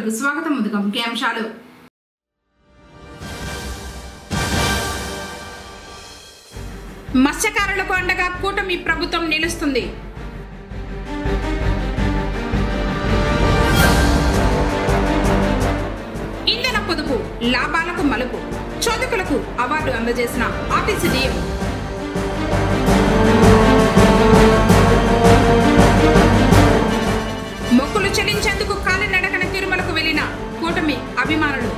వార్తలకు స్వాగతం. ముందుగా ముఖ్యాంశాలు. మత్స్యకారులకు అండగా కూటమి ప్రభుత్వం నిలుస్తుంది. ఇంధన పొదుపు లాభాలకు మలుపు, చోదకులకు అవార్డు అందజేసిన ఆర్టీసీ డిఎం. మొక్కులు చెల్లించేందుకు కాలినడకన తిరుమలకు వెళ్లిన కూటమి అభిమానులు.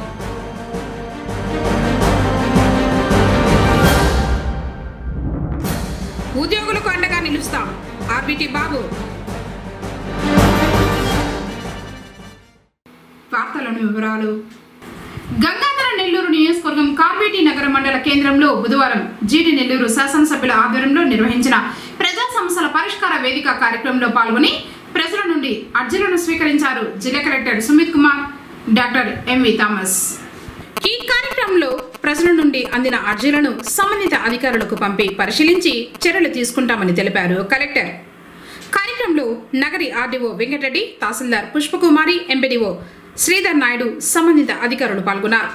ఉద్యోగులకు అండగా నిలుస్తాం, ఆర్బిటి బాబు. వార్తలోని వివరాలు. గంగాధర నెల్లూరు నియోజకవర్గం కార్వేటి నగర మండల కేంద్రంలో బుధవారం జీడి నెల్లూరు శాసనసభ్యుల ఆధ్వర్యంలో నిర్వహించిన ప్రజా సమస్యల పరిష్కార వేదిక కార్యక్రమంలో పాల్గొని ప్రజల నుండి అర్జీలను స్వీకరించారు జిల్లా collector Sumit Kumar, doctor MV Thomas. ఈ కార్యక్రమంలో ప్రజల నుండి అందిన అర్జీలను సంబంధిత అధికారులకు పంపి పరిశీలించి చర్యలు తీసుకుంటామని తెలిపారు కలెక్టర్. కార్యక్రమంలో నగరి ఆర్డీఓ వెంకటరెడ్డి, తహసీల్దార్ పుష్పకుమారి, ఎంపీడీఓ శ్రీధర్ నాయుడు, సంబంధిత అధికారులు పాల్గొన్నారు.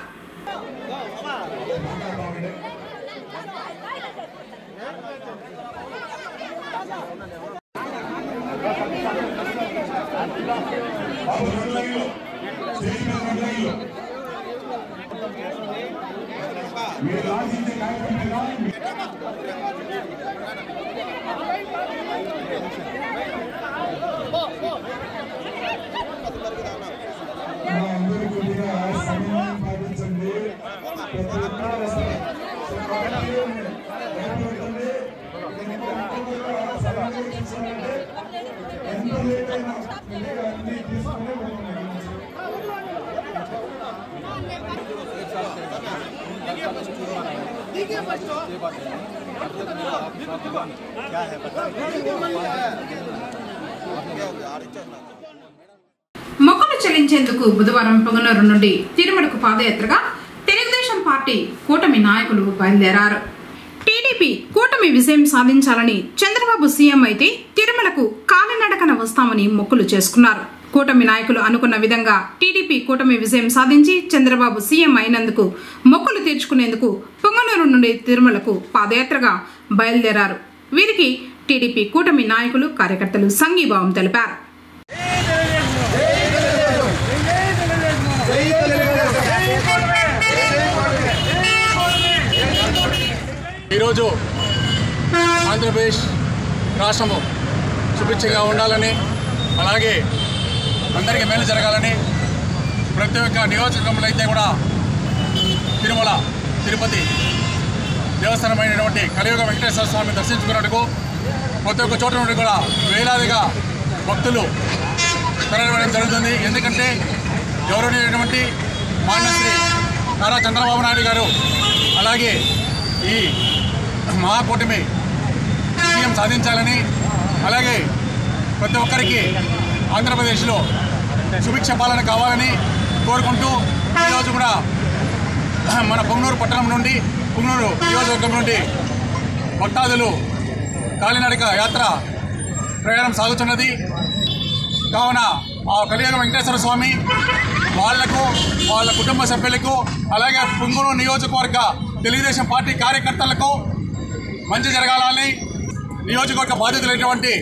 మొక్కులు చెల్లించేందుకు బుధవారం పొంగనూరు నుండి తిరుమలకు పాదయాత్రగా తెలుగుదేశం పార్టీ కూటమి నాయకులు బయలుదేరారు. టీడీపీ కూటమి విజయం సాధించాలని చంద్రబాబు సీఎం అయితే తిరుమలకు కాలినడకన వస్తామని మొక్కులు చేసుకున్నారు. కూటమి నాయకులు అనుకున్న విధంగా టీడీపీ కూటమి విజయం సాధించి చంద్రబాబు సీఎం అయినందుకు మొక్కులు తీర్చుకునేందుకు పొంగనూరు నుండి తిరుమలకు పాదయాత్రగా బయలుదేరారు. వీరికి టీడీపీ కూటమి నాయకులు, కార్యకర్తలు సంఘీభావం తెలిపారు. ఈరోజు ఆంధ్రప్రదేశ్ రాష్ట్రము సుభిక్షంగా ఉండాలని, అలాగే అందరికీ మేలు జరగాలని ప్రతి ఒక్క నియోజకవర్గంలో అయితే కూడా తిరుమల తిరుపతి దేవస్థానమైనటువంటి కలియుగ వెంకటేశ్వర స్వామిని దర్శించుకున్నట్టుకు ప్రతి ఒక్క చోట నుండి కూడా వేలాదిగా భక్తులు తరలివడం జరుగుతుంది. ఎందుకంటే గౌరవనీయమైనటువంటి మాన్యశ్రీ నారా చంద్రబాబు నాయుడు గారు, అలాగే ఈ మహాకూటమి విజయం సాధించాలని, అలాగే ప్రతి ఒక్కరికి ఆంధ్రప్రదేశ్లో సుభిక్ష పాలన కావాలని కోరుకుంటూ ఈరోజు కూడా మన పొంగనూరు పట్టణం నుండి, పొంగనూరు నియోజకవర్గం నుండి భక్తాదులు కాలినడక యాత్ర ప్రయాణం సాగుతున్నది. కావున ఆ కలియుగ వెంకటేశ్వర స్వామి వాళ్లకు, వాళ్ళ కుటుంబ సభ్యులకు, అలాగే పొంగనూరు నియోజకవర్గ తెలుగుదేశం పార్టీ కార్యకర్తలకు మంచి జరగాలని, నియోజకవర్గ బాధ్యతలైనటువంటి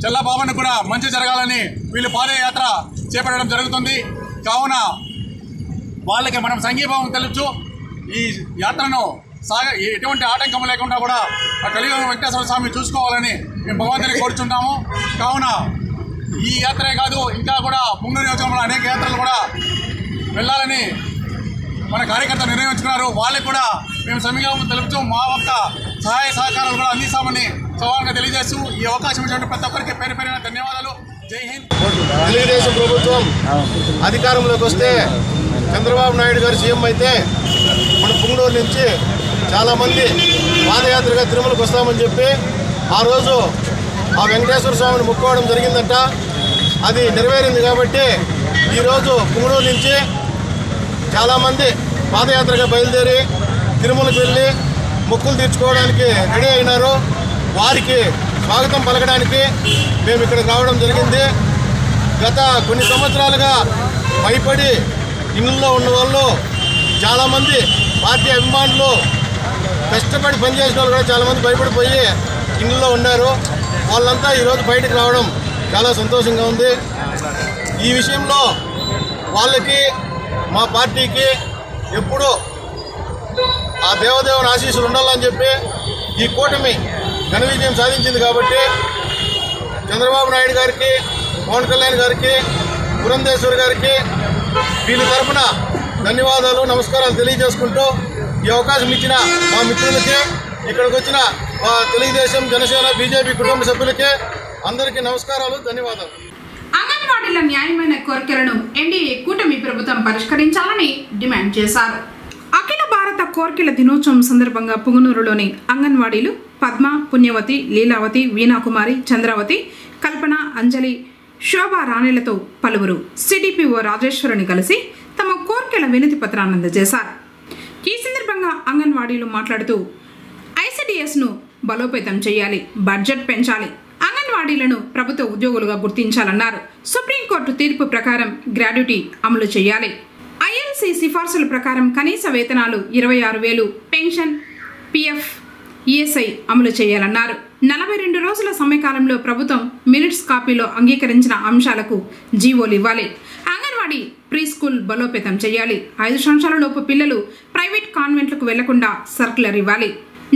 చల్లబాబును కూడా మంచి జరగాలని వీళ్ళు పాదయాత్ర చేపట్టడం జరుగుతుంది. కావున వాళ్ళకి మనం సంఘీభావం తెలుపుతూ ఈ యాత్రను ఎటువంటి ఆటంకం లేకుండా కూడా ఆ కలియుగ వెంకటేశ్వర స్వామి చూసుకోవాలని మేము భగవంతుని కోరుచున్నాము. కావున ఈ యాత్రే కాదు, ఇంకా కూడా పొంగనూరు నియోజకవర్గంలో అనేక యాత్రలు కూడా వెళ్ళాలని మన కార్యకర్తలు నిర్ణయించుకున్నారు. వాళ్ళకి కూడా మేము సంఘీభావం తెలుపుతూ మా యొక్క సహాయ సహకారాలు కూడా అందిస్తామని సవాలుగా తెలియజేస్తూ ఈ అవకాశం ఇచ్చినటువంటి ప్రతి ఒక్కరికి పేరు పేరున ధన్యవాదాలు. జై హింద్. తెలుగుదేశం ప్రభుత్వం అధికారంలోకి వస్తే, చంద్రబాబు నాయుడు గారు సీఎం అయితే మన పొంగనూరు నుంచి చాలామంది పాదయాత్రగా తిరుమలకు వస్తామని చెప్పి ఆ రోజు ఆ వెంకటేశ్వర స్వామిని మొక్కుకోవడం జరిగిందంట. అది నెరవేరింది కాబట్టి ఈరోజు పొంగనూరు నుంచి చాలామంది పాదయాత్రగా బయలుదేరి తిరుమలకు వెళ్ళి మొక్కులు తీర్చుకోవడానికి రెడీ అయినారు. వారికి స్వాగతం పలకడానికి మేము ఇక్కడికి రావడం జరిగింది. గత కొన్ని సంవత్సరాలుగా భయపడి ఇళ్ళల్లో ఉన్న వాళ్ళు చాలామంది పార్టీ అభిమానులు కష్టపడి పనిచేసిన వాళ్ళు కూడా చాలామంది భయపడిపోయి ఇళ్ళల్లో ఉన్నారు. వాళ్ళంతా ఈరోజు బయటకు రావడం చాలా సంతోషంగా ఉంది. ఈ విషయంలో వాళ్ళకి మా పార్టీకి ఎప్పుడూ ఆ దేవదేవుని ఆశీస్సులు ఉండాలని చెప్పి ఈ కూటమి ఘన విజయం సాధించింది కాబట్టి చంద్రబాబు నాయుడు గారికి, పవన్ కళ్యాణ్ గారికి, పురంధేశ్వరి గారికి వీళ్ళ తరఫున ధన్యవాదాలు, నమస్కారాలు తెలియజేసుకుంటూ ఈ అవకాశం ఇచ్చిన మా మిత్రులకి, ఇక్కడికి వచ్చిన మా తెలుగుదేశం, జనసేన, బీజేపీ కుటుంబ సభ్యులకి అందరికీ నమస్కారాలు, ధన్యవాదాలు. అంగన్వాడీల న్యాయమైన కోరికలను ఎన్డీఏ కూటమి ప్రభుత్వం పరిష్కరించాలని డిమాండ్ చేశారు. అఖిల భారత కోర్కెల దినోత్సవం సందర్భంగా పుంగనూరులోని అంగన్వాడీలు పద్మ, పుణ్యవతి, లీలావతి, వీణాకుమారి, చంద్రావతి, కల్పన, అంజలి, శోభా రాణిలతో పలువురు సిడిపిఓ రాజేశ్వరిని కలిసి తమ కోర్కెల వినతి పత్రాన్ని అందజేశారు. ఈ సందర్భంగా అంగన్వాడీలు మాట్లాడుతూ ఐసిడిఎస్ను బలోపేతం చేయాలి, బడ్జెట్ పెంచాలి, అంగన్వాడీలను ప్రభుత్వ ఉద్యోగులుగా గుర్తించాలన్నారు. సుప్రీంకోర్టు తీర్పు ప్రకారం గ్రాడ్యుటీ అమలు చేయాలి. ఐఎల్సి సిఫార్సుల ప్రకారం కనీస వేతనాలు 26,000, పెన్షన్, పిఎఫ్, ఈఎస్ఐ అమలు చేయాలన్నారు. 42 రోజుల సమయకాలంలో ప్రభుత్వం మినిట్స్ కాపీలో అంగీకరించిన అంశాలకు జీవోలు ఇవ్వాలి. అంగన్వాడీ ప్రీ స్కూల్ బలోపేతం చేయాలి. 5 సంవత్సరాల లోపు పిల్లలు ప్రైవేట్ కాన్వెంట్లకు వెళ్లకుండా సర్క్యులర్ ఇవ్వాలి.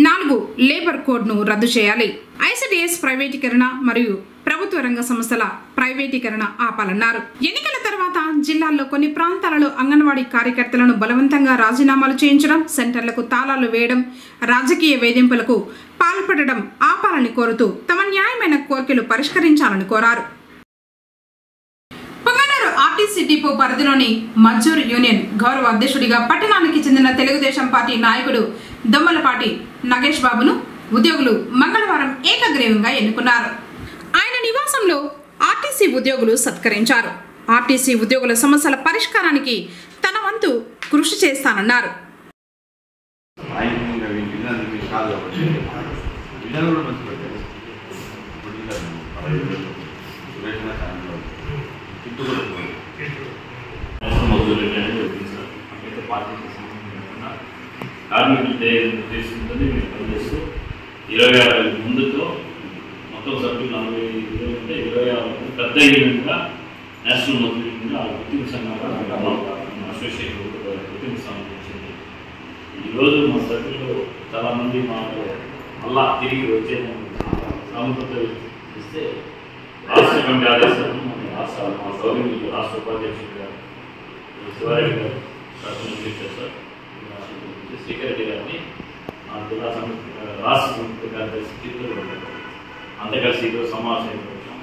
4 లేబర్ కోడ్ను రద్దు చేయాలి. ఐసిడిఎస్ ప్రైవేటీకరణ మరియు ప్రభుత్వ రంగ సంస్థల ప్రైవేటీకరణ ఆపాలన్నారు. ఎన్నికల తర్వాత జిల్లాల్లో కొన్ని ప్రాంతాలలో అంగన్వాడీ కార్యకర్తలను బలవంతంగా రాజీనామాలు చేయించడం, సెంటర్లకు తాళాలు వేయడం, రాజకీయ వేధింపులకు పాల్పడడం ఆపాలని కోరుతూ తమ న్యాయమైన కోరికలు పరిష్కరించాలని కోరారు. పుంగనూరు ఆర్టీసీ డిపో పరిధిలోని మజ్జూర్ యూనియన్ గౌరవ అధ్యక్షుడిగా పట్టణానికి చెందిన తెలుగుదేశం పార్టీ నాయకుడు దొమ్మలపాటి నగేష్ బాబును ఉద్యోగులు మంగళవారం ఏకగ్రీవంగా ఎన్నుకున్నారు. ఆయన నివాసంలో ఆర్టీసీ ఉద్యోగులు సత్కరించారు. ఆర్టీసీ ఉద్యోగుల సమస్యల పరిష్కారానికి తన వంతు కృషి చేస్తానన్నారు. కార్మికులు ఉద్దేశించుకొని మేము పనిచేస్తూ 26 ముందుతో మొత్తం సభ్యులు 40 ఉంటే 26 పెద్ద ఈవెంట్గా నేషనల్ మజ్దూర్ కింద గుర్తింపు సంఘంగా అసోసియేషన్ గుర్తింపు సంఘం వచ్చింది. ఈరోజు మా సభ్యులు చాలామంది మాకు మళ్ళా తిరిగి వచ్చే సానుభూత ఇస్తే రాష్ట్ర కమిటీ ఆదేశాలను మా సౌకర్యులు రాష్ట్ర ఉపాధ్యక్షుడు గారు శివారెడ్డి గారు సార్ శ్రీకరెడ్డి గారిని మా జిల్లా సమితి రాష్ట్ర సమితి కార్యదర్శి చిత్తూరు అంతా కలిసి ఈరోజు సమావేశం వచ్చాం.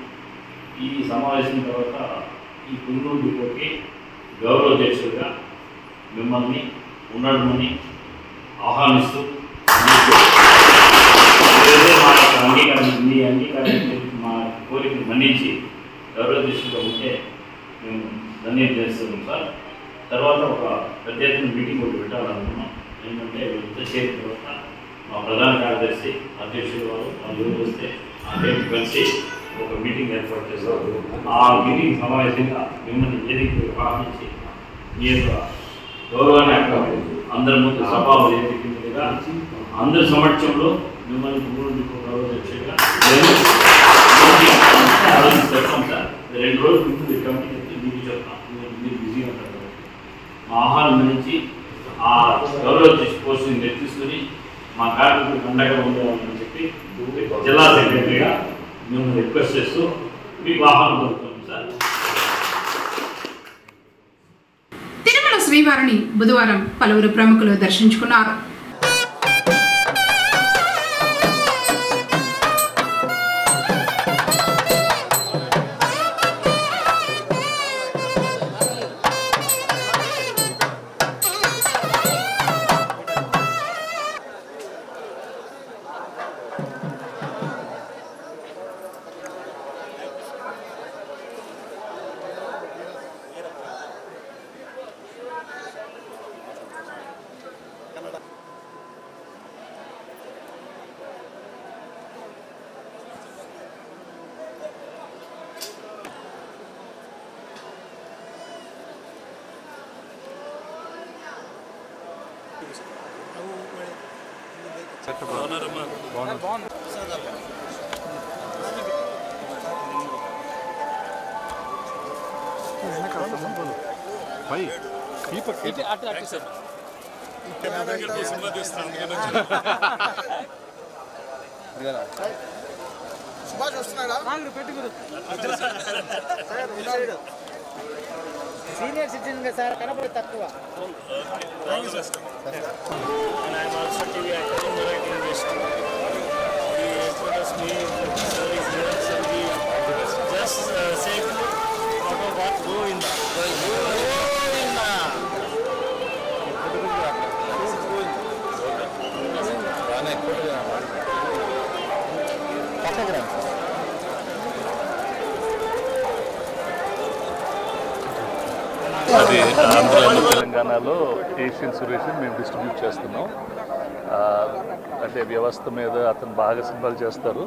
ఈ సమావేశం తర్వాత ఈ పుంగనూరు డిపోకి గౌరవ అధ్యక్షుడిగా మిమ్మల్ని ఉండడమని ఆహ్వానిస్తూ మా అంగీకారం మీ అంగీకారం మా కోరికను మన్నించి గౌరవ అధ్యక్షుడిగా ఉంటే మేము ధన్యం చేస్తున్నాం సార్. తర్వాత ఒక పెద్ద ఎత్తున మీటింగ్ ఒకటి పెట్టాలనుకున్నాం. ఏంటంటే వీళ్ళంతా చేరిన తర్వాత మా ప్రధాన కార్యదర్శి అధ్యక్షుడు వారు వాళ్ళు వస్తే ఆ డేట్ కలిసి ఒక మీటింగ్ ఏర్పాటు చేస్తారు. ఆ మీటింగ్ సమావేశంగా మిమ్మల్ని ఏదికి ఆహ్వానించి ఈ యొక్క గౌరవాన్ని అక్కడ అందరి ముందు సభలో ఏదిగా అందరి సమక్షంలో మిమ్మల్ని గౌరవ అధ్యక్షుడిగా చెప్తాం సార్. 2 రోజుల ముందు కమిటీ మీకు చెప్తాం. మీరు బిజీగా ఉంటారు. మా ఆహ్వానం నుంచి ఆ గౌరవ పోస్టుని నిర్తిస్తుని మా కార్మికులకు అండగా ఉండేవాళ్ళని చెప్పి జిల్లా సెక్రటరీగా మేము రిక్వెస్ట్ చేస్తూ మీకు ఆహ్వానం దొరుకుతుంది సార్. తిరుమల శ్రీవారిని బుధవారం పలువురు ప్రముఖులు దర్శించుకున్నారు. సుభాష్ వస్తున్నాడా సీనియర్ సిటిజన్ గా సార్ కనపడి తక్కువ అది ఆంధ్రాలో తెలంగాణలో ఏషియన్ సురేష్ని మేము డిస్ట్రిబ్యూట్ చేస్తున్నాం. అంటే వ్యవస్థ మీద అతను బాగా సినిమాలు చేస్తారు.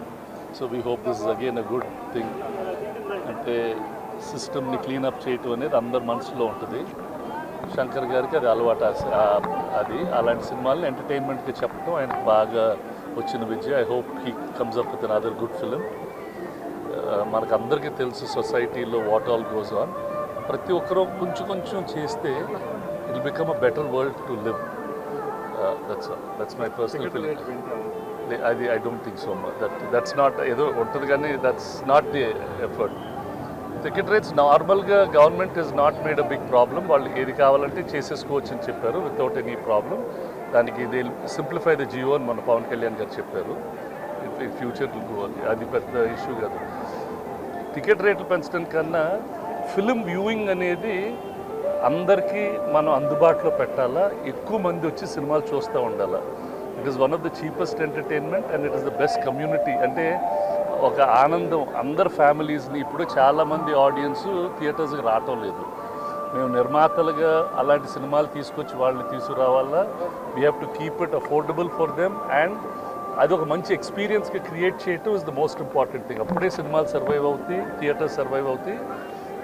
So we hope this is again a good thing. అంటే సిస్టమ్ని క్లీనప్ చేయటం అనేది అందరి మనసులో ఉంటుంది. శంకర్ గారికి అది అలవాటు. అది అలాంటి సినిమాలను ఎంటర్టైన్మెంట్గా చెప్పడం ఆయనకు బాగా వచ్చిన విద్య. I hope he comes up with another good film. మనకు అందరికీ తెలుసు సొసైటీలో వాట్ ఆల్ గోస్ ఆన్. ప్రతి ఒక్కరూ కొంచెం కొంచెం చేస్తే it become a better world to live. That's my personal feeling. అది I don't think so much that's not ఏదో ఉంటుంది కానీ that's not the effort. Ticket rates నార్మల్గా government is not made a big problem. వాళ్ళకి ఏది కావాలంటే చేసేసుకోవచ్చు అని చెప్పారు వితౌట్ ఎనీ ప్రాబ్లం. దానికి ఇది సింప్లిఫై ద జియో అని మన పవన్ కళ్యాణ్ గారు చెప్పారు. ఫ్యూచర్ అది పెద్ద ఇష్యూ కాదు. టికెట్ రేట్లు పెంచడం కన్నా ఫిలిం వ్యూయింగ్ అనేది అందరికీ మనం అందుబాటులో పెట్టాలా. ఎక్కువ మంది వచ్చి సినిమాలు చూస్తూ ఉండాలా. It is one of the cheapest entertainment and it is the best community. అంటే ఒక ఆనందం అందరు ఫ్యామిలీస్ని. ఇప్పుడు చాలామంది ఆడియన్స్ థియేటర్స్కి రావటం లేదు. మేము నిర్మాతలుగా అలాంటి సినిమాలు తీసుకొచ్చి వాళ్ళని తీసుకురావాలా. We have to keep it affordable for them and అది ఒక మంచి ఎక్స్పీరియన్స్గా క్రియేట్ చేయటం is the most important thing. అప్పుడే సినిమాలు సర్వైవ్ అవుతాయి, థియేటర్స్ సర్వైవ్ అవుతాయి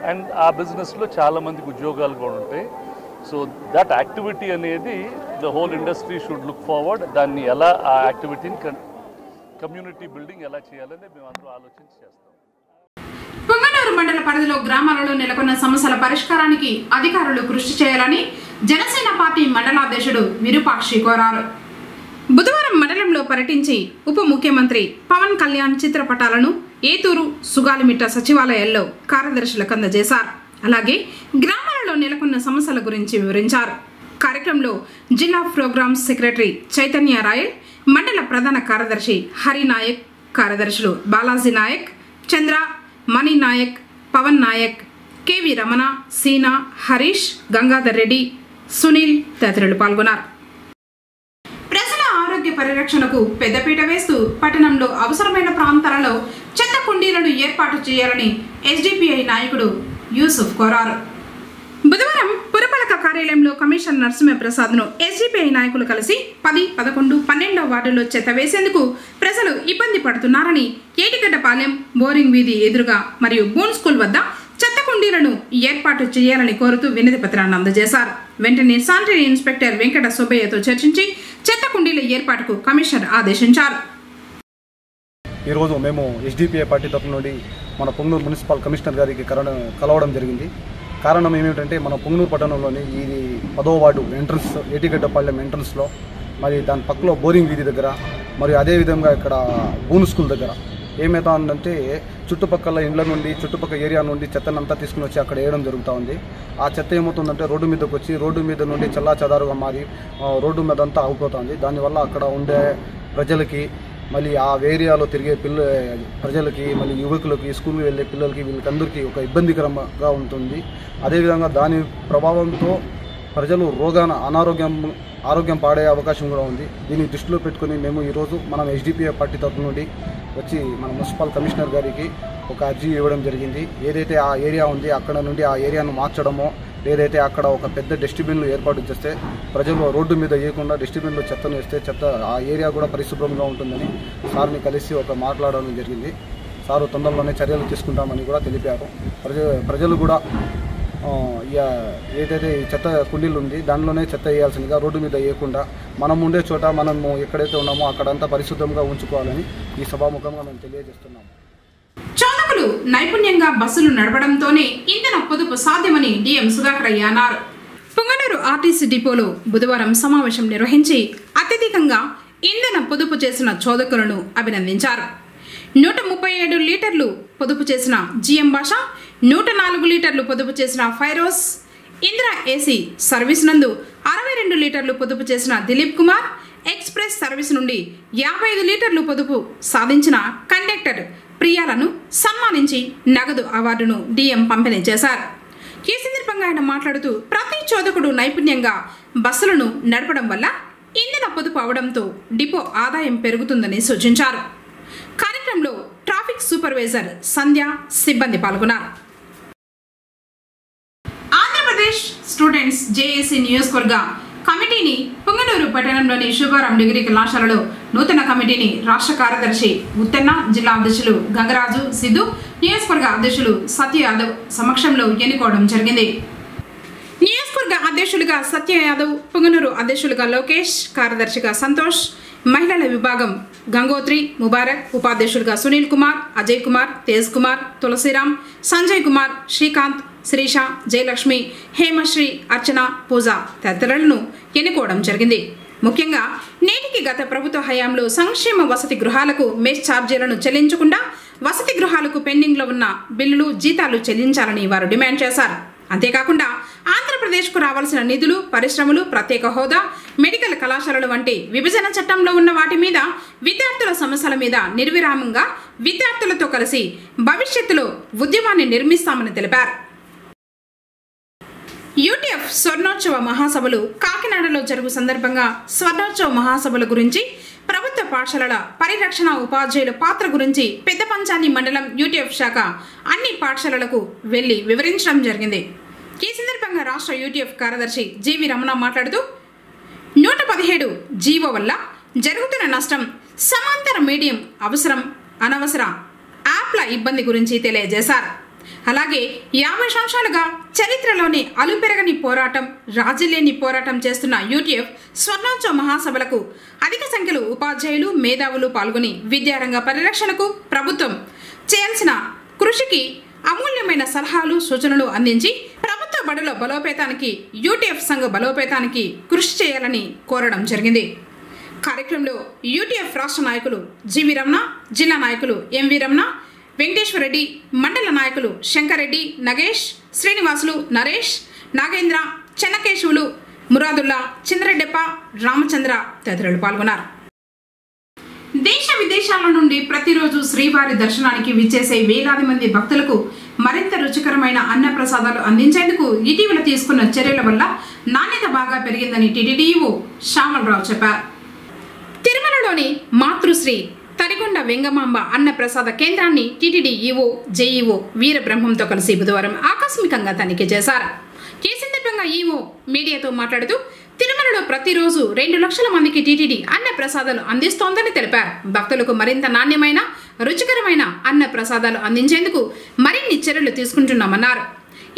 అండ్ ఆ బిజినెస్లో చాలామందికి ఉద్యోగాలు కూడా ఉంటాయి. సో దట్ యాక్టివిటీ అనేది the whole industry should look forward. దాన్ని ఎలా ఆ యాక్టివిటీని కమ్యూనిటీ బిల్డింగ్ ఎలా చేయాలని మేము అందరూ ఆలోచించి చేస్తాం. పుంగనూరు మండల పరిధిలో గ్రామాలలో నెలకొన్న సమస్యల పరిష్కారానికి అధికారులు కృషి చేయాలని జనసేన పార్టీ మండలాధ్యక్షుడు విరూపాక్షి కోరారు. బుధవారం మండలంలో పర్యటించి ఉప ముఖ్యమంత్రి పవన్ కళ్యాణ్ చిత్రపటాలను ఏతూరు, సుగాలిమిట్ట సచివాలయాల్లో కార్యదర్శులకు అందజేశారు. అలాగే గ్రామాలలో నెలకొన్న సమస్యల గురించి వివరించారు. కార్యక్రమంలో జిల్లా ప్రోగ్రామ్స్ సెక్రటరీ చైతన్య రాయల్, మండల ప్రధాన కార్యదర్శి హరినాయక్, కార్యదర్శులు బాలాజీ నాయక్, చంద్ర, మణి నాయక్, పవన్ నాయక్, కేవి రమణ, సీనా, హరీష్, గంగాధర్ రెడ్డి, సునీల్ తదితరులు పాల్గొన్నారు. ప్రజల ఆరోగ్య పరిరక్షణకు పెద్దపీట వేస్తూ పట్టణంలో అవసరమైన ప్రాంతాలలో చెత్త కుండీలను ఏర్పాటు చేయాలని ఎస్డిపిఐ నాయకుడు యూసుఫ్ కోరారు. బుధవారం పురపాలక కార్యాలయంలో కమిషనర్ నరసింహప్రసాద్ను ఎస్డిపిఐ నాయకులు కలిసి 10, 11, 12 వార్డుల్లో చెత్త వేసేందుకు ప్రజలు ఇబ్బంది పడుతున్నారని, ఏటిగడ్డపాలెం, బోరింగ్ వీధి ఎదురుగా మరియు బూన్ స్కూల్ వద్ద చెత్త కుండీలను ఏర్పాటు చేయాలని కోరుతూ వినతి పత్రాన్ని అందజేశారు. వెంటనే శానిటరీ ఇన్స్పెక్టర్ వెంకట సుబ్బయ్యతో చర్చించి చెత్త కుండీల ఏర్పాటుకు కమిషనర్ ఆదేశించారు. ఈరోజు మేము ఎస్డిపిఐ పార్టీ తరఫు నుండి మన పొంగనూరు మున్సిపల్ కమిషనర్ గారికి కలవడం జరిగింది. కారణం ఏమిటంటే మన పొంగనూరు పట్టణంలోని ఇది 10వ వార్డు ఎంట్రన్స్, ఏటిగడ్డపాలెం ఎంట్రన్స్లో, మరి దాని పక్కలో బోరింగ్ వీధి దగ్గర, మరియు అదేవిధంగా ఇక్కడ బూన్ స్కూల్ దగ్గర ఏమవుతుందంటే చుట్టుపక్కల ఇండ్ల నుండి, చుట్టుపక్కల ఏరియా నుండి చెత్తనంతా తీసుకుని వచ్చి అక్కడ వేయడం జరుగుతూ ఉంది. ఆ చెత్త ఏమవుతుందంటే రోడ్డు మీదకి వచ్చి రోడ్డు మీద నుండి చల్లాచెదారుగా మారి రోడ్డు మీద అంతా ఆగిపోతుంది. దానివల్ల అక్కడ ఉండే ప్రజలకి, మళ్ళీ ఆ ఏరియాలో తిరిగే ప్రజలకి, మళ్ళీ యువకులకి, స్కూల్కి వెళ్ళే పిల్లలకి, వీళ్ళకందరికీ ఒక ఇబ్బందికరంగా ఉంటుంది. అదేవిధంగా దాని ప్రభావంతో ప్రజలు ఆరోగ్యం పాడే అవకాశం కూడా ఉంది. దీన్ని దృష్టిలో పెట్టుకుని మేము ఈరోజు మనం ఎస్డిపిఐ పార్టీ తరఫు నుండి వచ్చి మన మున్సిపల్ కమిషనర్ గారికి ఒక అర్జీ ఇవ్వడం జరిగింది. ఏదైతే ఆ ఏరియా ఉంది అక్కడ నుండి ఆ ఏరియాను మార్చడమో, లేదైతే అక్కడ ఒక పెద్ద డస్ట్బిన్లు ఏర్పాటు చేస్తే ప్రజలు రోడ్డు మీద వేయకుండా డస్ట్బిన్లో చెత్తను వేస్తే ఆ ఏరియా కూడా పరిశుభ్రంగా ఉంటుందని సార్ని కలిసి మాట్లాడడం జరిగింది. సారు తొందరలోనే చర్యలు తీసుకుంటామని కూడా తెలిపారు. ప్రజలు కూడా ఏదైతే చెత్త కుండీలు ఉంది దానిలోనే చెత్త వేయాల్సిందిగా రోడ్డు మీద వేయకుండా మనం ఉండే చోట మనము ఎక్కడైతే ఉన్నామో అక్కడంతా పరిశుభ్రంగా ఉంచుకోవాలని ఈ సభాముఖంగా మేము తెలియజేస్తున్నాము. చాలకులు నైపుణ్యంగా బస్సులు నడపడంతోనే ఇంధన పొదుపు సాధ్యమని డిఎం సుధాకరయ్య అన్నారు. పొంగనూరు ఆర్టీసీ డిపోలో బుధవారం సమావేశం నిర్వహించి అత్యధికంగా ఇంధన పొదుపు చేసిన చోదకులను అభినందించారు. 137 లీటర్లు పొదుపు చేసిన జిఎం భాష, 104 లీటర్లు పొదుపు చేసిన ఫైరోస్, ఇందిరా ఏసీ సర్వీస్ నందు 62 లీటర్లు పొదుపు చేసిన దిలీప్ కుమార్, ఎక్స్ప్రెస్ సర్వీస్ నుండి 55 లీటర్లు పొదుపు సాధించిన కండక్టర్ ప్రియాలను సన్మానించి నగదు అవార్డును డిఎం పంపిణీ చేశారు. ఈ సందర్భంగా ఆయన మాట్లాడుతూ ప్రతి చోదకుడు నైపుణ్యంగా బస్సులను నడపడం వల్ల ఇంధన పొదుపు అవడంతో డిపో ఆదాయం పెరుగుతుందని సూచించారు. కార్యక్రమంలో ట్రాఫిక్ సూపర్వైజర్ సంధ్య, సిబ్బంది పాల్గొన్నారు. ఆంధ్రప్రదేశ్ స్టూడెంట్స్ జేఏసీ నియోజకవర్గ కమిటీని పొంగనూరు పట్టణంలోని శుభారం డిగ్రీ కళాశాలలో నూతన కమిటీని రాష్ట్ర కార్యదర్శి ఉత్తన్న, జిల్లా అధ్యక్షులు గంగరాజు సిద్ధు, నియోజకవర్గ అధ్యక్షులు సత్య యాదవ్ సమక్షంలో ఎన్నుకోవడం జరిగింది. నియోజకవర్గ అధ్యక్షులుగా సత్య యాదవ్, పొంగనూరు అధ్యక్షులుగా లోకేష్, కార్యదర్శిగా సంతోష్, మహిళల విభాగం గంగోత్రి, ముబారక్, ఉపాధ్యక్షులుగా సునీల్ కుమార్, అజయ్ కుమార్, తేజ్ కుమార్, తులసిరామ్, సంజయ్ కుమార్, శ్రీకాంత్, శ్రీష, జయలక్ష్మి, హేమశ్రీ, అర్చన, పూజ తదితరులను ఎన్నుకోవడం జరిగింది. ముఖ్యంగా నేటికి గత ప్రభుత్వ హయాంలో సంక్షేమ వసతి గృహాలకు మెస్ ఛార్జీలను చెల్లించకుండా వసతి గృహాలకు పెండింగ్లో ఉన్న బిల్లులు, జీతాలు చెల్లించాలని వారు డిమాండ్ చేశారు. అంతేకాకుండా ఆంధ్రప్రదేశ్కు రావాల్సిన నిధులు, పరిశ్రమలు, ప్రత్యేక హోదా, మెడికల్ కళాశాలలు వంటి విభజన చట్టంలో ఉన్న వాటి మీద, విద్యార్థుల సమస్యల మీద నిర్విరామంగా విద్యార్థులతో కలిసి భవిష్యత్తులో ఉద్యమాన్ని నిర్మిస్తామని తెలిపారు. యూటీఎఫ్ స్వర్ణోత్సవ మహాసభలు కాకినాడలో జరుగు సందర్భంగా స్వర్ణోత్సవ మహాసభల గురించి, ప్రభుత్వ పాఠశాలల పరిరక్షణ ఉపాధ్యాయుల పాత్ర గురించి పెద్దపంచాని మండలం యూటీఎఫ్ శాఖ అన్ని పాఠశాలలకు వెళ్లి వివరించడం జరిగింది. ఈ సందర్భంగా రాష్ట్ర యూటీఎఫ్ కార్యదర్శి జీవి రమణ మాట్లాడుతూ 117 జీవో వల్ల జరుగుతున్న నష్టం, సమాంతర మీడియం అవసరం, అనవసర యాప్ల ఇబ్బంది గురించి తెలియజేశారు. అలాగే 50 సంవత్సరాలుగా చరిత్రలోని అలుపెరగని పోరాటం, రాజీలేని పోరాటం చేస్తున్న యూటీఎఫ్ స్వర్ణోత్సవ మహాసభలకు అధిక సంఖ్యలో ఉపాధ్యాయులు, మేధావులు పాల్గొని విద్యారంగ పరిరక్షణకు ప్రభుత్వం చేయాల్సిన కృషికి అమూల్యమైన సలహాలు, సూచనలు అందించి ప్రభుత్వ బడుల బలోపేతానికి, యూటీఎఫ్ సంఘ బలోపేతానికి కృషి చేయాలని కోరడం జరిగింది. కార్యక్రమంలో యూటీఎఫ్ రాష్ట్ర నాయకులు జీవి రమణ, జిల్లా నాయకులు ఎంవి రమణ, వెంకటేశ్వర రెడ్డి, మండల నాయకులు శంకరెడ్డి, నగేష్, శ్రీనివాసులు, నరేష్, నాగేంద్ర, చెన్నకేశవులు, మురాదుల్లా, చంద్రడెప్ప, రామచంద్ర తదితరులు పాల్గొన్నారు. దేశ విదేశాల నుండి ప్రతిరోజు శ్రీవారి దర్శనానికి విచ్చేసే వేలాది మంది భక్తులకు మరింత రుచికరమైన అన్నప్రసాదాలు అందించేందుకు ఇటీవల తీసుకున్న చర్యల వల్ల నాణ్యత బాగా పెరిగిందని టీటీడీ ఈవో శ్యామలరావు చెప్పారు. తిరుమలలోని మాతృశ్రీ తరిగొండ వెంగమాంబ అన్నప్రసాద కేంద్రాన్ని టీటీడీ ఈవో, జేఈఓ వీరబ్రహ్మంతో కలిసి బుధవారం ఆకస్మికంగా తనిఖీ చేశారు. ఈ సందర్భంగా ఈవో మీడియాతో మాట్లాడుతూ తిరుమలలో ప్రతిరోజు 2 లక్షల మందికి టీటీడీ అన్న ప్రసాదాలు అందిస్తోందని తెలిపారు. భక్తులకు మరింత నాణ్యమైన, రుచికరమైన అన్న ప్రసాదాలు అందించేందుకు మరిన్ని చర్యలు తీసుకుంటున్నామన్నారు.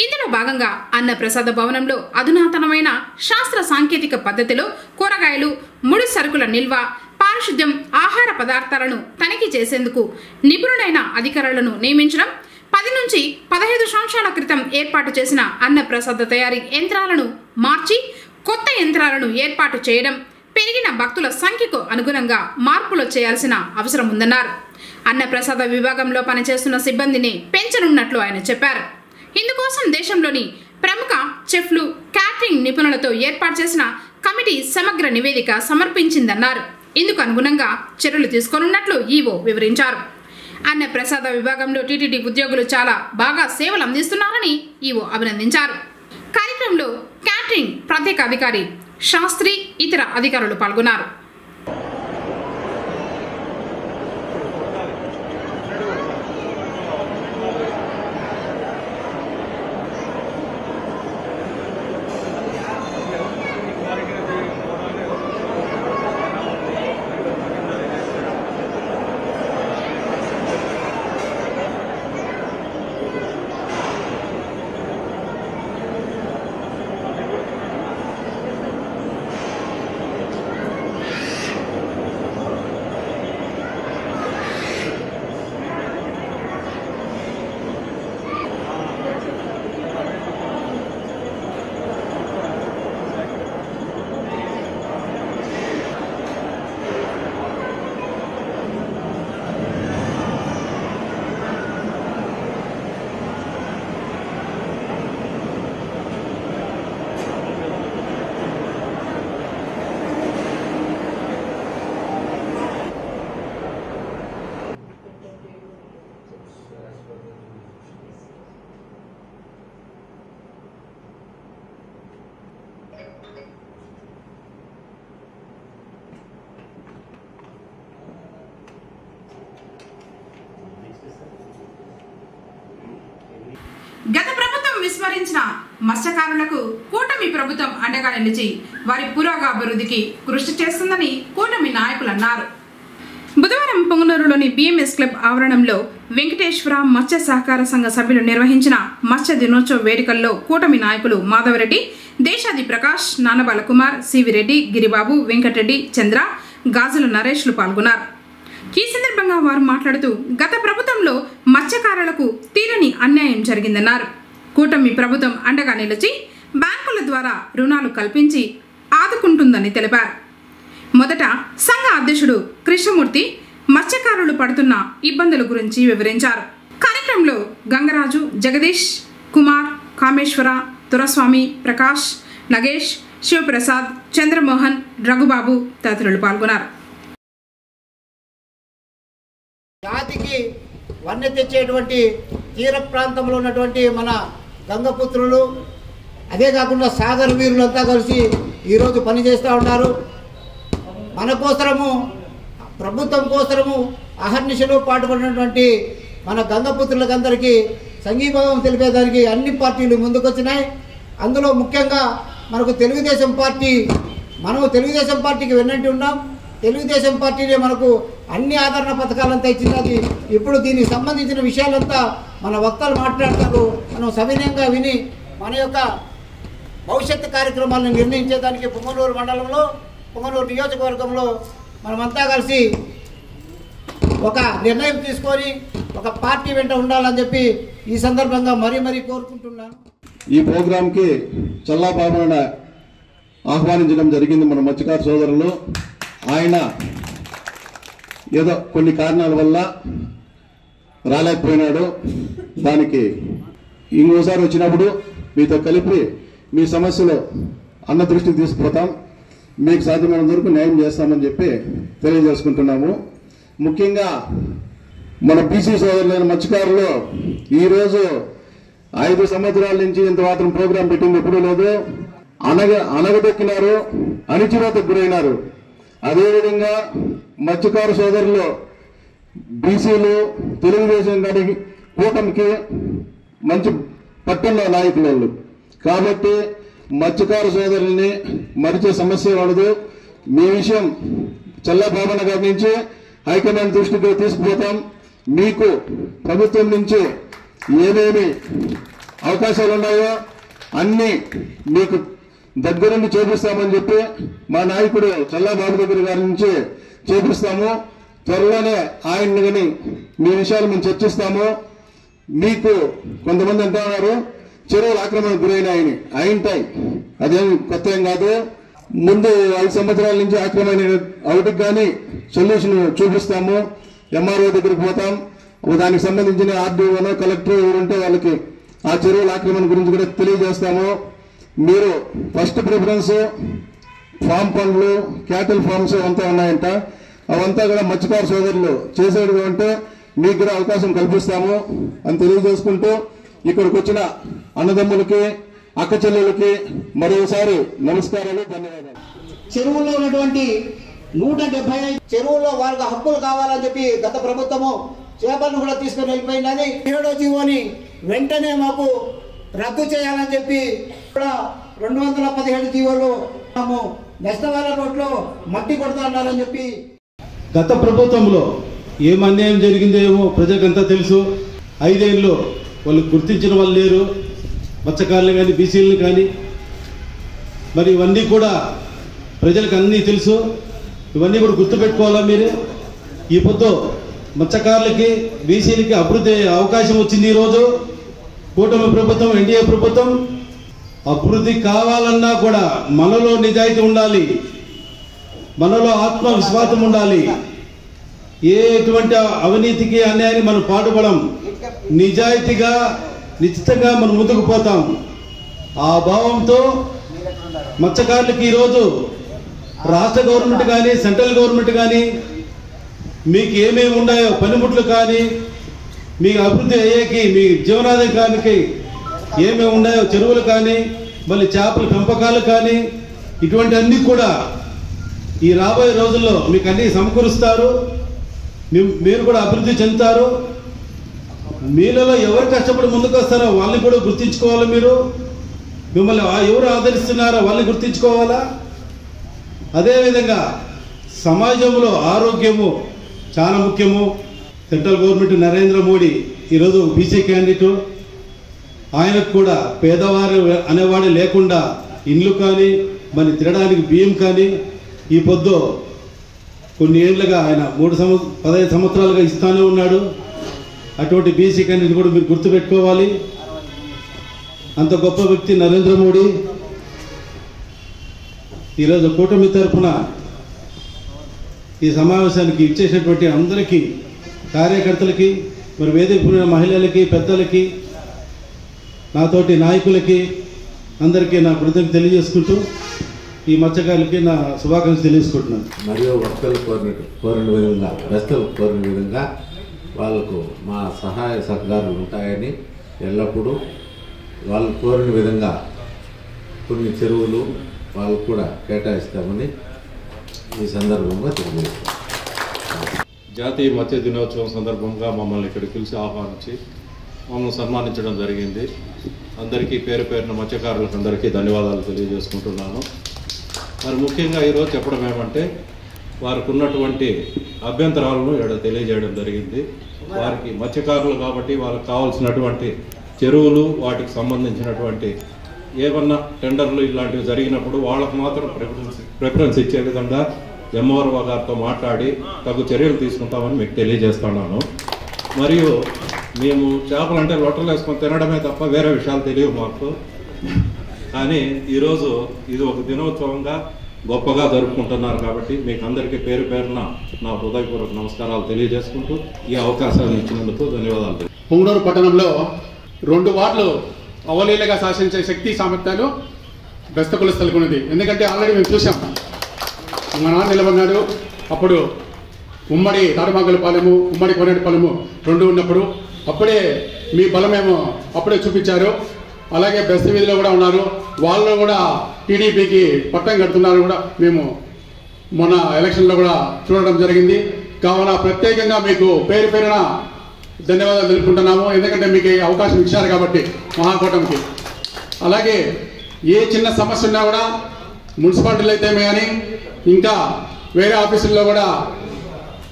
ఇందులో భాగంగా అన్న ప్రసాద భవనంలో అధునాతనమైన శాస్త్ర సాంకేతిక పద్ధతిలో కూరగాయలు, ముడి సరుకుల నిల్వ, పారిశుద్ధ్యం, ఆహార పదార్థాలను తనిఖీ చేసేందుకు నిపుణులైన అధికారులను నియమించడం, 10 నుంచి 15 సంవత్సరాల క్రితం ఏర్పాటు చేసిన అన్న ప్రసాద తయారీ యంత్రాలను మార్చి కొత్త యంత్రాలను ఏర్పాటు చేయడం, పెరిగిన భక్తుల సంఖ్యకు అనుగుణంగా మార్పులు చేయాల్సిన అవసరం ఉందన్నారు. అన్నప్రసాద విభాగంలో పనిచేస్తున్న సిబ్బందిని పెంచనున్నట్లు ఆయన చెప్పారు. ఇందుకోసం దేశంలోని ప్రముఖ చెఫ్లు, క్యాటరింగ్ నిపుణులతో ఏర్పాటు చేసిన కమిటీ సమగ్ర నివేదిక సమర్పించిందన్నారు. ఇందుకు అనుగుణంగా చర్యలు తీసుకోనున్నట్లు ఈవో వివరించారు. అన్న ప్రసాద విభాగంలో టీటీడీ ఉద్యోగులు చాలా బాగా సేవలు అందిస్తున్నారని ఈవో అభినందించారు. కార్యక్రమంలో క్యాటరింగ్ ప్రత్యేక అధికారి శాస్త్రి, ఇతర అధికారులు పాల్గొన్నారు. స్మరించిన మత్స్యకారులకు కూటమి ప్రభుత్వం అండగా నిలిచి వారి పురోగభివృద్ధికి కృషి చేస్తుందని కూటమి నాయకులు అన్నారు. బుధవారం పొంగనూరులోని బిఎంఎస్ క్లబ్ ఆవరణంలో వెంకటేశ్వర మత్స్య సహకార సంఘ సభ్యులు నిర్వహించిన మత్స్య దినోత్సవ వేడుకల్లో కూటమి నాయకులు మాధవరెడ్డి, దేశాది ప్రకాష్, నానబాల కుమార్, సివిరెడ్డి, గిరిబాబు, వెంకటరెడ్డి, చంద్ర, గాజుల నరేష్లు పాల్గొన్నారు. ఈ సందర్భంగా వారు మాట్లాడుతూ గత ప్రభుత్వంలో మత్స్యకారులకు తీరని అన్యాయం జరిగిందన్నారు. కూటమి ప్రభుత్వం అండగా నిలిచి బ్యాంకుల ద్వారా రుణాలు కల్పించి ఆదుకుంటుందని తెలిపారు. మొదట సంఘ అధ్యక్షుడు కృష్ణమూర్తి మత్స్యకారులు పడుతున్న ఇబ్బందుల గురించి వివరించారు. కార్యక్రమంలో గంగరాజు, జగదీష్, కుమార్, కామేశ్వర, తురస్వామి, ప్రకాష్, నగేష్, శివప్రసాద్, చంద్రమోహన్, రఘుబాబు తదితరులు పాల్గొన్నారు. జాతికి వన్నె తెచ్చేటువంటి తీర ప్రాంతంలో ఉన్నటువంటి మన గంగపుత్రులు, అదే కాకుండా సాగర్ వీరులంతా కలిసి ఈరోజు పనిచేస్తూ ఉన్నారు. మన కోసరము, ప్రభుత్వం కోసరము అహర్నిశలు పాటుపడినటువంటి మన గంగపుత్రులకందరికీ సంఘీభావం తెలిపేదానికి అన్ని పార్టీలు ముందుకొచ్చినాయి. అందులో ముఖ్యంగా మనకు తెలుగుదేశం పార్టీకి వెన్నంటి ఉన్నాం. తెలుగుదేశం పార్టీనే మనకు అన్ని ఆదరణ పథకాలంతా ఇచ్చినది. ఇప్పుడు దీనికి సంబంధించిన విషయాలంతా మన వక్తలు మాట్లాడతారు. మనం సవినయంగా విని మన యొక్క భవిష్యత్తు కార్యక్రమాలను నిర్ణయించేదానికి పొంగనూరు మండలంలో, పొంగనూరు నియోజకవర్గంలో మనమంతా కలిసి ఒక నిర్ణయం తీసుకొని ఒక పార్టీ వెంట ఉండాలని చెప్పి ఈ సందర్భంగా మరీ కోరుకుంటున్నాను. ఈ ప్రోగ్రాంకి చల్లాబాబున ఆహ్వానించడం జరిగింది మన మత్స్యకారు సోదరులు. ఆయన ఏదో కొన్ని కారణాల వల్ల రాలేకపోయినాడు. దానికి ఇంకోసారి వచ్చినప్పుడు మీతో కలిపి మీ సమస్యలు అన్న దృష్టికి తీసుకుపోతాం, మీకు సాధ్యమైనంత వరకు న్యాయం చేస్తామని చెప్పి తెలియజేసుకుంటున్నాము. ముఖ్యంగా మన బీసీ సోదరులైన మత్స్యకారులు ఈరోజు 5 సంవత్సరాల నుంచి ఇంత మాత్రం ప్రోగ్రాం పెట్టింది ఎప్పుడూ లేదు. అనగదొక్కినారు, అణిచివేతకు గురైనారు. అదేవిధంగా మత్స్యకారు సోదరులు బీసీలు తెలుగుదేశం గారి కూటమికి మంచి పట్టున్న నాయకులు. కాబట్టి మత్స్యకారు సోదరుల్ని మరిచే సమస్య ఉండదు. మీ విషయం చల్లబాబన్న గారి నుంచి హైకమాండ్ దృష్టికి తీసుకుపోతాం. మీకు ప్రభుత్వం నుంచి ఏమేమి అవకాశాలు ఉన్నాయో అన్ని మీకు దగ్గరుండి చేపిస్తామని చెప్పి మా నాయకుడు చల్లబాబు దగ్గర గారి నుంచి చేపిస్తాము. త్వరలోనే ఆయన్ని కానీ మీ విషయాలు మేము చర్చిస్తాము. మీకు కొంతమంది అంటున్నారు చెరువులు ఆక్రమణకు గురైనాయని. అయింటాయి, అదేం కొత్త ఏం కాదు. ముందు 5 సంవత్సరాల నుంచి ఆక్రమణ అవుటికి కానీ సొల్యూషన్ చూపిస్తాము. ఎంఆర్ఓ దగ్గరికి పోతాం. దానికి సంబంధించిన ఆర్డీఓనో కలెక్టర్ ఎవరుంటే వాళ్ళకి ఆ చెరువుల ఆక్రమణ గురించి కూడా తెలియజేస్తాము. మీరు ఫస్ట్ ప్రిఫరెన్స్ ఫామ్ పనులు, క్యాటిల్ ఫార్మ్స్ అంతా ఉన్నాయంట. అవంతా కూడా మత్స్యకారు సోదరులు చేసేది ఉంటే మీకు కూడా అవకాశం కల్పిస్తాము అని తెలియజేసుకుంటూ ఇక్కడికి వచ్చిన అన్నదమ్ములకి, అక్క చెల్లెలకి మరోసారి నమస్కారాలు, ధన్యవాదాలు. చెరువుల్లో ఉన్నటువంటి 175 చెరువుల్లో వాళ్ళకి హక్కులు కావాలని చెప్పి గత ప్రభుత్వము చేపలను కూడా తీసుకొని వెళ్ళిపోయినది. 7వ జీవోని వెంటనే మాకు రద్దు చేయాలని చెప్పి కూడా 217 జీవోలు మేము నెస్తవాల రోడ్లో మట్టి కొడతా ఉండాలని చెప్పి గత ప్రభుత్వంలో ఏం అన్యాయం జరిగిందేమో ప్రజలకంతా తెలుసు. 5 ఏళ్ళు వాళ్ళు గుర్తించిన వాళ్ళు లేరు, మత్స్యకారులు కానీ బీసీలను కానీ. మరి ఇవన్నీ కూడా ప్రజలకు అన్నీ తెలుసు. ఇవన్నీ కూడా గుర్తుపెట్టుకోవాలా మీరు. ఈ పొద్దు మత్స్యకారులకి, బీసీలకి అభివృద్ధి అవకాశం వచ్చింది. ఈరోజు కూటమి ప్రభుత్వం, ఎన్డీఏ ప్రభుత్వం అభివృద్ధి కావాలన్నా కూడా మనలో నిజాయితీ ఉండాలి, మనలో ఆత్మవిశ్వాసం ఉండాలి. ఎటువంటి అవినీతికి, అన్యాయానికి మనం పాటుపడం, నిజాయితీగా నిశ్చితంగా మనం ముందుకు పోతాం. ఆ భావంతో మత్స్యకారులకి ఈరోజు రాష్ట్ర గవర్నమెంట్ కానీ, సెంట్రల్ గవర్నమెంట్ కానీ మీకు ఏమేమి ఉన్నాయో పనిముట్లు కానీ, మీకు అభివృద్ధి అయ్యేకి, మీ జీవనాధారానికి ఏమేమి ఉన్నాయో చెరువులు కానీ, మళ్ళీ చేపల పెంపకాలు కానీ, ఇటువంటి అన్నీ కూడా ఈ రాబోయే రోజుల్లో మీకు అన్నీ సమకూరుస్తారు. మీరు కూడా అభివృద్ధి చెందుతారు. మీలలో ఎవరు కష్టపడి ముందుకు వస్తారో వాళ్ళని కూడా గుర్తించుకోవాలి. మీరు మిమ్మల్ని ఎవరు ఆదరిస్తున్నారో వాళ్ళని గుర్తించుకోవాలా. అదేవిధంగా సమాజంలో ఆరోగ్యము చాలా ముఖ్యము. సెంట్రల్ గవర్నమెంట్ నరేంద్ర మోడీ ఈరోజు బీసీ క్యాండిడేటు. ఆయనకు కూడా పేదవారు అనేవాడు లేకుండా ఇండ్లు కానీ మరి తినడానికి బియ్యం కానీ ఈ పొద్దు కొన్ని ఏళ్ళుగా ఆయన 15 సంవత్సరాలుగా ఇస్తానే ఉన్నాడు. అటువంటి బీసీ క్యాండిడేట్ కూడా మీరు గుర్తుపెట్టుకోవాలి. అంత గొప్ప వ్యక్తి నరేంద్ర మోడీ. ఈరోజు కూటమి తరఫున ఈ సమావేశానికి ఇచ్చేసినటువంటి అందరికీ, కార్యకర్తలకి, మరి వేదిక మహిళలకి, పెద్దలకి, నాతోటి నాయకులకి అందరికీ నా కృతజ్ఞత తెలియజేసుకుంటూ ఈ మత్స్యకారులకి నా శుభాకాంక్షలు తెలియజేసుకుంటున్నాను. మరియు వక్తలు కోరిన విధంగా, ప్రస్తుతం కోరిన విధంగా వాళ్ళకు మా సహాయ సహకారాలు ఉంటాయని, ఎల్లప్పుడూ వాళ్ళు కోరిన విధంగా కొన్ని చెరువులు వాళ్ళకు కూడా కేటాయిస్తామని ఈ సందర్భంగా తెలియజేస్తాం. జాతీయ మత్స్య దినోత్సవం సందర్భంగా మమ్మల్ని ఇక్కడికి పిలిచి ఆహ్వానించి మమ్మల్ని సన్మానించడం జరిగింది. అందరికీ పేరు పేరున మత్స్యకారులకు అందరికీ ధన్యవాదాలు తెలియజేసుకుంటున్నాను. మరి ముఖ్యంగా ఈరోజు చెప్పడం ఏమంటే, వారికి ఉన్నటువంటి అభ్యంతరాలను ఇక్కడ తెలియజేయడం జరిగింది. వారికి మత్స్యకారులు కాబట్టి వాళ్ళకి కావాల్సినటువంటి చెరువులు, వాటికి సంబంధించినటువంటి ఏమన్నా టెండర్లు ఇలాంటివి జరిగినప్పుడు వాళ్ళకు మాత్రం ప్రిఫరెన్స్ ఇచ్చే విధంగా ఎంఆర్ఓ గారితో మాట్లాడి తగు చర్యలు తీసుకుంటామని మీకు తెలియజేస్తున్నాను. మరియు మేము చేపలంటే లొట్టలు వేసుకొని తినడమే తప్ప వేరే విషయాలు తెలియవు మాకు. కానీ ఈరోజు ఇది ఒక దినోత్సవంగా గొప్పగా జరుపుకుంటున్నారు కాబట్టి మీకు అందరికీ పేరు పేరున నా హృదయపూర్వక నమస్కారాలు తెలియజేసుకుంటూ ఈ అవకాశాన్ని ఇచ్చినందుకు ధన్యవాదాలు. పుంగనూరు పట్టణంలో 2 వార్డులు అవలీలగా శాసించే శక్తి సామర్థ్యాలు బెస్త కులస్తులకు ఉన్నది. ఎందుకంటే ఆల్రెడీ మేము చూసాం, మా నాన్న నిలబడినాడు. అప్పుడు ఉమ్మడి తాడమాగలపాలెము, ఉమ్మడి కోనేటిపాలెము 2 ఉన్నప్పుడు అప్పుడే మీ బలమేమో అప్పుడే చూపించారు. అలాగే బెస్త వీధిలో కూడా ఉన్నారు. వాళ్ళు కూడా టీడీపీకి పట్టం కడుతున్నారు కూడా మేము మొన్న ఎలక్షన్లో కూడా చూడడం జరిగింది. కావున ప్రత్యేకంగా మీకు పేరు పేరున ధన్యవాదాలు తెలుపుకుంటున్నాము. ఎందుకంటే మీకు అవకాశం ఇచ్చారు కాబట్టి మహాకూటమికి. అలాగే ఏ చిన్న సమస్య ఉన్నా కూడా మున్సిపాలిటీలు అయితే కానీ ఇంకా వేరే ఆఫీసుల్లో కూడా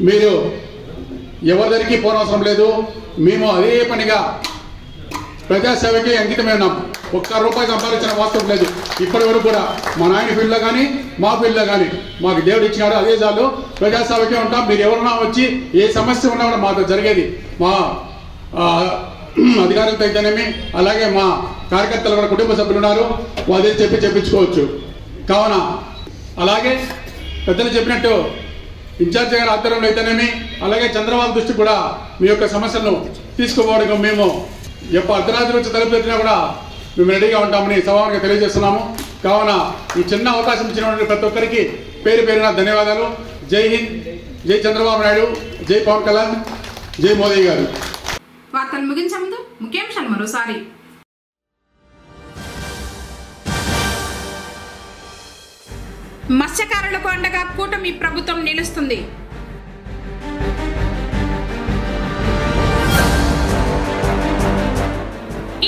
మీరు ఎవరిదరికి పోనవసరం లేదు. మేము అదే పనిగా ప్రజాసేవకి అంకితమే ఉన్నాం. ₹1 సంపాదించిన వాస్తవం లేదు ఇప్పటి వరకు కూడా. మా నాయన ఫీల్డ్లో కానీ మా ఫీల్డ్లో కానీ మాకు దేవుడు ఇచ్చినాడు, అదే చాలు. ప్రజాసేవకే ఉంటాం. మీరు ఎవరన్నా వచ్చి ఏ సమస్య ఉన్నా కూడా మాతో జరిగేది. మా అధికారులతో అయితేనేమి, అలాగే మా కార్యకర్తలు కూడా కుటుంబ సభ్యులు ఉన్నారు, వాళ్ళే చెప్పించుకోవచ్చు. కావున అలాగే పెద్దలు చెప్పినట్టు ఇన్ఛార్జి గారి ఆధ్వర్యంలో అయితేనేమి, అలాగే చంద్రబాబు దృష్టి కూడా మీ యొక్క సమస్యలను తీసుకుపోవడానికి మేము ఎప్పుడు అర్ధరాత్రి నుంచి తలుపు తెచ్చినా కూడా మేము రెడీగా ఉంటామని సవాలుగా తెలియజేస్తున్నాము. కావున ఈ చిన్న అవకాశం ఇచ్చినటువంటి ప్రతి ఒక్కరికి పేరు పేరున ధన్యవాదాలు. జై హింద్, జై చంద్రబాబు నాయుడు, జై పవన్ కళ్యాణ్, జై మోదీ గారు. వార్తలు ముగించే ముందు ముఖ్యాంశాలు మరోసారి. మత్స్యకారులకు అండగా కూటమి ప్రభుత్వం నిలుస్తుంది.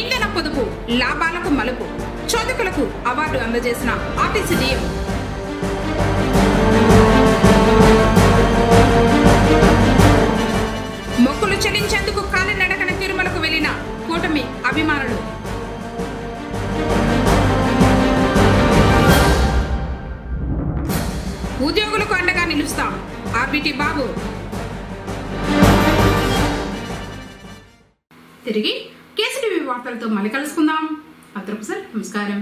ఇంధన పొదుపు లాభాలకు మలుపు, చోదకులకు అవార్డు అందజేసిన ఆర్టీసీ డిఎం. మొక్కులు చెల్లించేందుకు కాలినడకన తిరుమలకు వెళ్లిన కూటమి అభిమానులు. ఉద్యోగులకు అండగా నిలుస్తాం, ఆర్బిటి బాబు. తిరిగి కేసీటీవీ వార్తలతో మళ్ళీ కలుసుకుందాం. అందరికీ నమస్కారం.